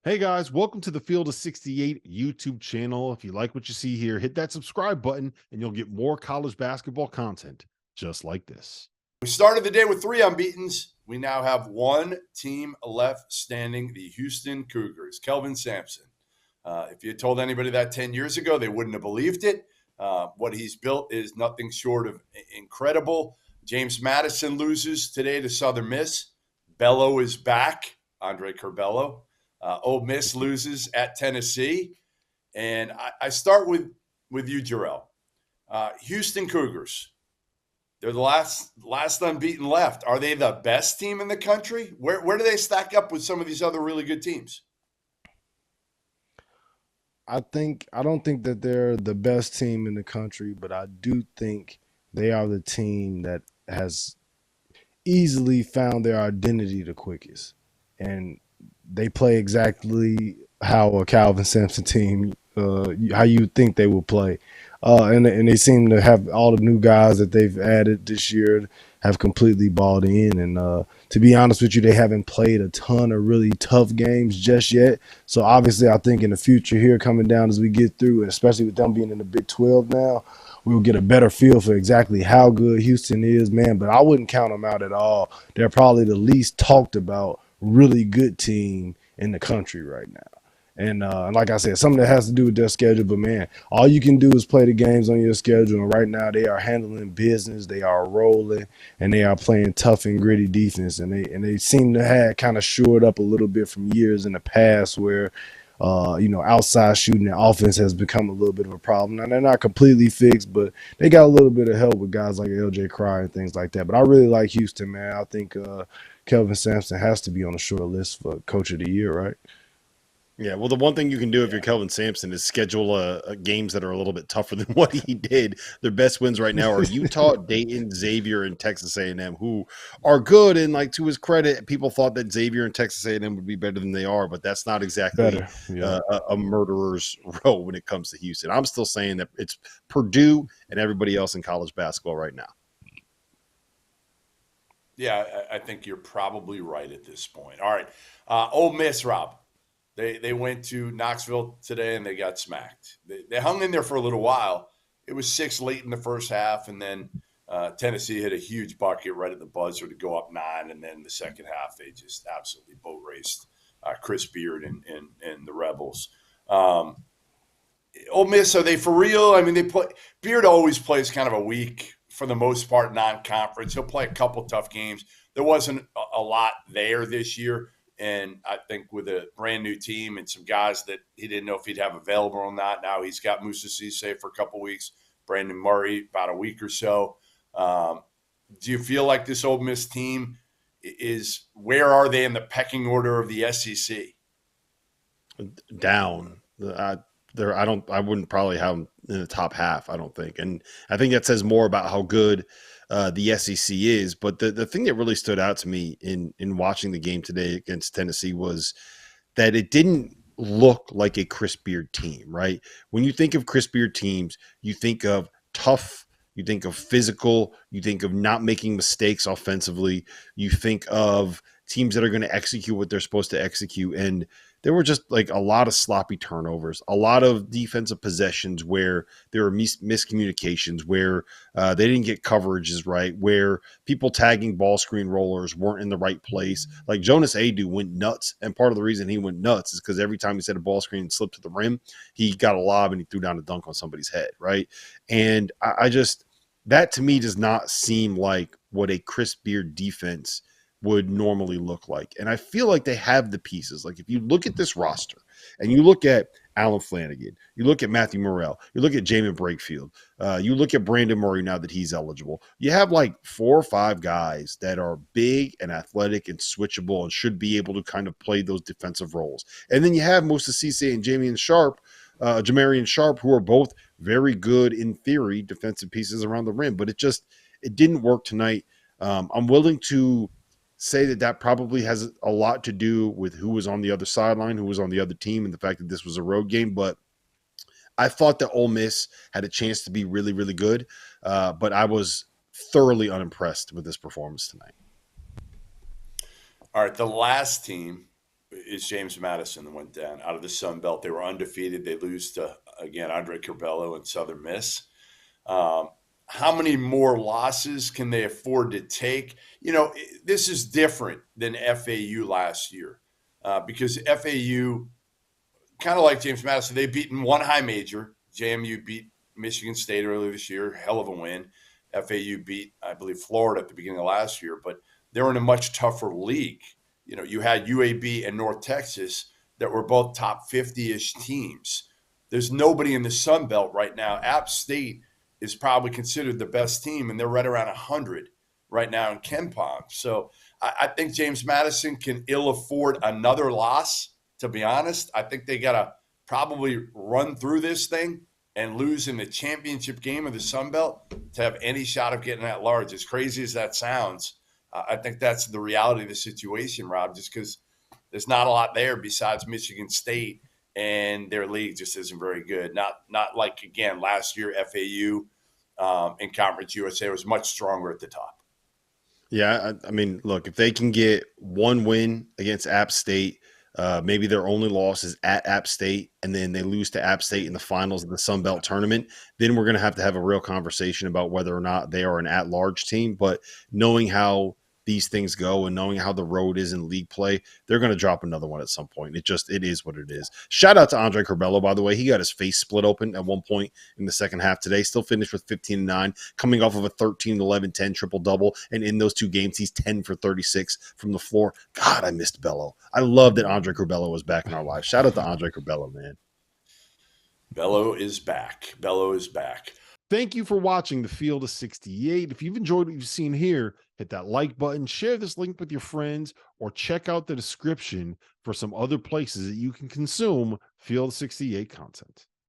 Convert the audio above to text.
Hey guys, welcome to the Field of 68 YouTube channel. If you like what you see here, hit that subscribe button and you'll get more college basketball content just like this. We started the day with 3 unbeatens. We now have one team left standing, the Houston Cougars. Kelvin Sampson. If you had told anybody that 10 years ago, they wouldn't have believed it. What he's built is nothing short of incredible. James Madison loses today to Southern Miss. Bello is back, Andre Curbelo. Ole Miss loses at Tennessee. And I start with you, Jerel. Houston Cougars. They're the last unbeaten left. Are they the best team in the country? Where do they stack up with some of these other really good teams? I don't think that they're the best team in the country, but I do think they are the team that has easily found their identity the quickest. And they play exactly how a Calvin Sampson team, how you think they will play. And they seem to have all the new guys that they've added this year have completely bought in. And to be honest with you, they haven't played a ton of really tough games just yet. So obviously, I think in the future here coming down as we get through, and especially with them being in the Big 12 now, we'll get a better feel for exactly how good Houston is, man. But I wouldn't count them out at all. They're probably the least talked about really good team in the country right now. And like I said, some of that has to do with their schedule. But, man, all you can do is play the games on your schedule. And right now they are handling business. They are rolling. And they are playing tough and gritty defense. And they seem to have kind of shored up a little bit from years in the past where, outside shooting and offense has become a little bit of a problem. Now, they're not completely fixed, but they got a little bit of help with guys like LJ Cryer and things like that. But I really like Houston, man. I think Kelvin Sampson has to be on the short list for Coach of the Year, right? Yeah, well, the one thing you can do if you're Kelvin Sampson is schedule games that are a little bit tougher than what he did. Their best wins right now are Utah, Dayton, Xavier, and Texas A&M, who are good. And like to his credit, people thought that Xavier and Texas A&M would be better than they are, but that's not exactly Better, yeah. a murderer's row when it comes to Houston. I'm still saying that it's Purdue and everybody else in college basketball right now. Yeah, I think you're probably right at this point. All right. Ole Miss, Rob. They went to Knoxville today and they got smacked. They hung in there for a little while. It was 6 late in the first half, and then Tennessee hit a huge bucket right at the buzzer to go up 9. And then in the second half, they just absolutely boat raced Chris Beard and the Rebels. Ole Miss, are they for real? I mean, they play. Beard always plays kind of a weak, for the most part, non-conference. He'll play a couple tough games. There wasn't a lot there this year. And I think with a brand new team and some guys that he didn't know if he'd have available or not, now he's got Musa Cisse for a couple weeks, Brandon Murray about a week or so. Do you feel like this Ole Miss team is – where are they in the pecking order of the SEC? Down. I wouldn't probably have them in the top half, I don't think. And I think that says more about how good the SEC is. But the thing that really stood out to me in watching the game today against Tennessee was that it didn't look like a Chris Beard team, right? When you think of Chris Beard teams, you think of tough, you think of physical, you think of not making mistakes offensively, you think of teams that are going to execute what they're supposed to execute. And there were just like a lot of sloppy turnovers, a lot of defensive possessions where there were miscommunications, where they didn't get coverages right, where people tagging ball screen rollers weren't in the right place. Like Jonas Adu went nuts, and part of the reason he went nuts is because every time he set a ball screen and slipped to the rim, he got a lob and he threw down a dunk on somebody's head, right? And I just that to me does not seem like what a Chris Beard defense would normally look like. And I feel like they have the pieces. Like if you look at this roster and you look at Alan Flanagan, you look at Matthew Morrell, you look at Jamin Brakefield, you look at Brandon Murray now that he's eligible, you have like 4 or 5 guys that are big and athletic and switchable and should be able to kind of play those defensive roles. And then you have Musa Cisse and Jamarian Sharp, who are both very good in theory defensive pieces around the rim, but it didn't work tonight. I'm willing to say that probably has a lot to do with who was on the other sideline, who was on the other team, and the fact that this was a road game. But I thought that Ole Miss had a chance to be really, really good, but I was thoroughly unimpressed with this performance tonight. All right, the last team is James Madison that went down out of the Sun Belt. They were undefeated. They lose to, again, Andre Curbelo and Southern Miss. How many more losses can they afford to take? This is different than FAU last year because FAU, kind of like James Madison, they've beaten one high major. JMU beat Michigan State earlier this year, hell of a win. FAU beat, I believe, Florida at the beginning of last year, but they're in a much tougher league. You had UAB and North Texas that were both top 50-ish teams. There's nobody in the Sun Belt right now. App State is probably considered the best team, and they're right around 100 right now in KenPom. So I think James Madison can ill afford another loss, to be honest. I think they got to probably run through this thing and lose in the championship game of the Sun Belt to have any shot of getting at large. As crazy as that sounds, I think that's the reality of the situation, Rob, just because there's not a lot there besides Michigan State, and their league just isn't very good. Not like, again, last year FAU in Conference USA was much stronger at the top. Yeah, I mean, look, if they can get one win against App State, maybe their only loss is at App State, and then they lose to App State in the finals of the Sun Belt tournament, then we're going to have a real conversation about whether or not they are an at-large team. But knowing how these things go and knowing how the road is in league play, they're going to drop another one at some point. It is what it is. Shout out to Andre Curbelo, by the way. He got his face split open at one point in the second half today. Still finished with 15-9, coming off of a 13-11-10 triple-double. And in those two games, he's 10 for 36 from the floor. God, I missed Bello. I love that Andre Curbelo was back in our lives. Shout out to Andre Curbelo, man. Bello is back. Bello is back. Thank you for watching The Field of 68. If you've enjoyed what you've seen here, hit that like button, share this link with your friends, or check out the description for some other places that you can consume Field of 68 content.